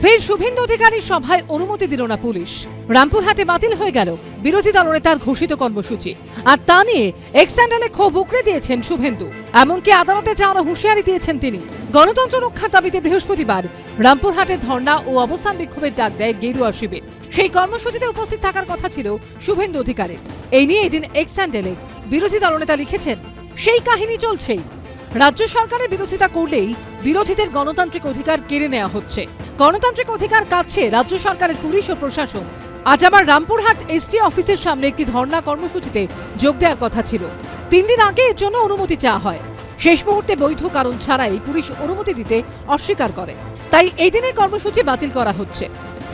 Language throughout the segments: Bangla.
ফের শুভেন্দু অধিকারীর সভায় অনুমতি দিল না পুলিশ। রামপুরহাটে বাতিল হয়ে গেল বিরোধী দলনেতার ঘোষিত কর্মসূচি। আর তা নিয়ে এক্স হ্যান্ডেলে ক্ষোভ উগরে দিয়েছেন শুভেন্দু। এমনকি আদালতে যাওয়ার হুঁশিয়ারি দিয়েছেন তিনি। গণতন্ত্র রক্ষার দাবিতে বৃহস্পতিবার রামপুরহাটে ধর্ণা ও অবস্থান বিক্ষোভের ডাক দেয় গেরুয়া শিবির। সেই কর্মসূচিতে উপস্থিত থাকার কথা ছিল শুভেন্দু অধিকারীর। এই নিয়ে এদিন এক্স হ্যান্ডেলে বিরোধী দলনেতা লিখেছেন, সেই কাহিনী চলছেই। রাজ্য সরকারের বিরোধিতা করলেই বিরোধীদের গণতান্ত্রিক অধিকার কেড়ে নেওয়া হচ্ছে। গণতান্ত্রিক অধিকার কাটছে রাজ্য সরকারের পুলিশ ও প্রশাসন। আজ আবার রামপুরহাট এসটি অফিসের সামনে একটি ধর্ণা কর্মসূচিতে যোগ দেওয়ার কথা ছিল। 3 দিন আগে এর জন্য অনুমতি চাওয়া হয়। শেষ মুহূর্তে বৈধ কারণ ছাড়াই পুলিশ অনুমতি দিতে অস্বীকার করে। তাই এই দিনের কর্মসূচি বাতিল করা হচ্ছে।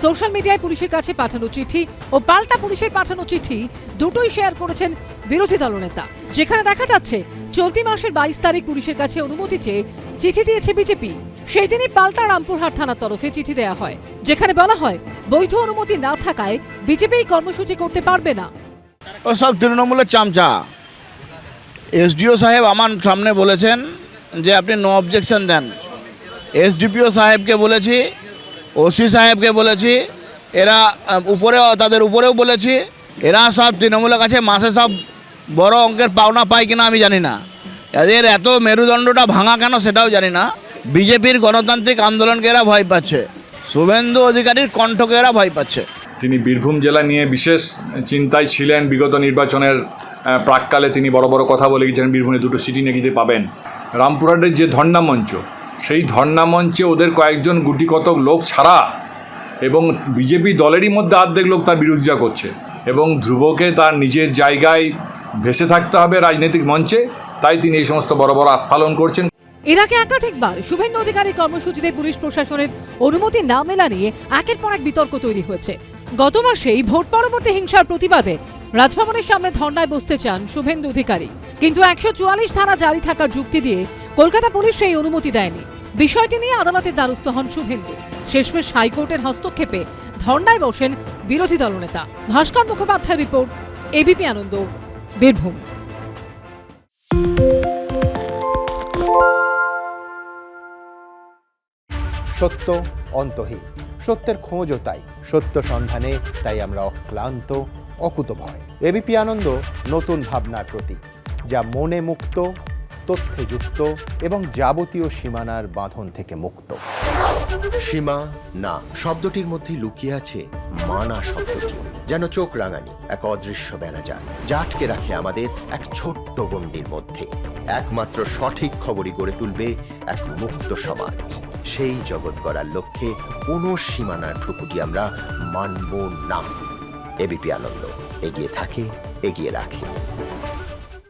সোশ্যাল মিডিয়ায় পুলিশের কাছে পাঠানো চিঠি ও পাল্টা পুলিশের পাঠানো চিঠি দুটোই শেয়ার করেছেন বিরোধী দলনেতা। যেখানে দেখা যাচ্ছে চলতি মাসের 22 তারিখ পুলিশের কাছে অনুমতি চেয়ে চিঠি দিয়েছে বিজেপি। সেই দিনই পাল্টা রামপুরহাট থানার তরফে চিঠি দেওয়া হয়, যেখানে বলা হয় বৈধ অনুমতি না থাকায় বিজেপি কর্মসূচি করতে পারবে না। ও সব তৃণমূলের চামচা। এসডিও সাহেব আমার সামনে বলেছেন যে আপনি নো অবজেকশন দেন। এসডিপিও সাহেবকে বলেছি, ওসি সাহেবকে বলেছি, এরা তাদের উপরেও বলেছি। এরা সব তৃণমূলের কাছে মাসে সব বড় অঙ্কের পাওনা পায় কিনা আমি জানি না। এদের এত মেরুদণ্ডটা ভাঙা কেন সেটাও জানি না। বিজেপির গণতান্ত্রিক আন্দোলনকে এরা ভয় পাচ্ছে, শুভেন্দু অধিকারীর কণ্ঠকে এরা ভয় পাচ্ছে। তিনি বীরভূম জেলা নিয়ে বিশেষ চিন্তায় ছিলেন। বিগত নির্বাচনের প্রাককালে তিনি বড় বড় কথা বলে গিয়েছেন, বীরভূমে 2টো সিটি নাকি পাবেন। রামপুরহাটের যে ধর্ণা মঞ্চ, সেই ধর্ণা মঞ্চে ওদের কয়েকজন গুটি কতক লোক ছাড়া এবং বিজেপি দলেরই মধ্যে অর্ধেক লোক তার বিরোধিতা করছে। এবং ধ্রুবকে তার নিজের জায়গায় ভেসে থাকতে হবে রাজনৈতিক মঞ্চে, তাই তিনি এই সমস্ত বড় বড় আস্ফালন করছেন। এর আগে একাধিকবার শুভেন্দু অধিকারী কর্মসূচিতে পুলিশ প্রশাসনের অনুমতি না মেলা নিয়ে একের পর এক বিতর্ক তৈরি হয়েছে। গত মাসেই ভোট পরবর্তী হিংসার প্রতিবাদে রাজভবনের সামনে ধর্নায় বসতে চান শুভেন্দু অধিকারী, কিন্তু 144 ধারা জারি থাকার যুক্তি দিয়ে কলকাতা পুলিশ সেই অনুমতি দেয়নি। বিষয়টি নিয়ে আদালতের দ্বারস্থ হন শুভেন্দু। শেষমেশ হাইকোর্টের হস্তক্ষেপে ধর্নায় বসেন বিরোধী দলনেতা। ভাস্কর মুখোপাধ্যায়ের রিপোর্ট, এবিপি আনন্দ, বীরভূম। সত্য অন্তহীন, সত্যের খোঁজও তাই, সত্য সন্ধানে তাই আমরা অক্লান্ত, অকুতভয়। এবিপি আনন্দ নতুন ভাবনার প্রতীক, যা মনে মুক্ত, তথ্যে যুক্ত এবং যাবতীয় সীমানার বাঁধন থেকে মুক্ত। সীমা না শব্দটির মধ্যে লুকিয়ে আছে মানা শব্দটি, যেন চোখ রাঙানি এক অদৃশ্য বেড়াজাল, যা আটকে রাখে আমাদের এক ছোট্ট গণ্ডির মধ্যে। একমাত্র সঠিক খবরই গড়ে তুলবে এক মুক্ত সমাজ। সেই জগৎ গড়ার লক্ষ্যে কোনো সীমানার ঠুকুটি আমরা মানব না। এবিপি আনন্দ এগিয়ে থাকে, এগিয়ে রাখে।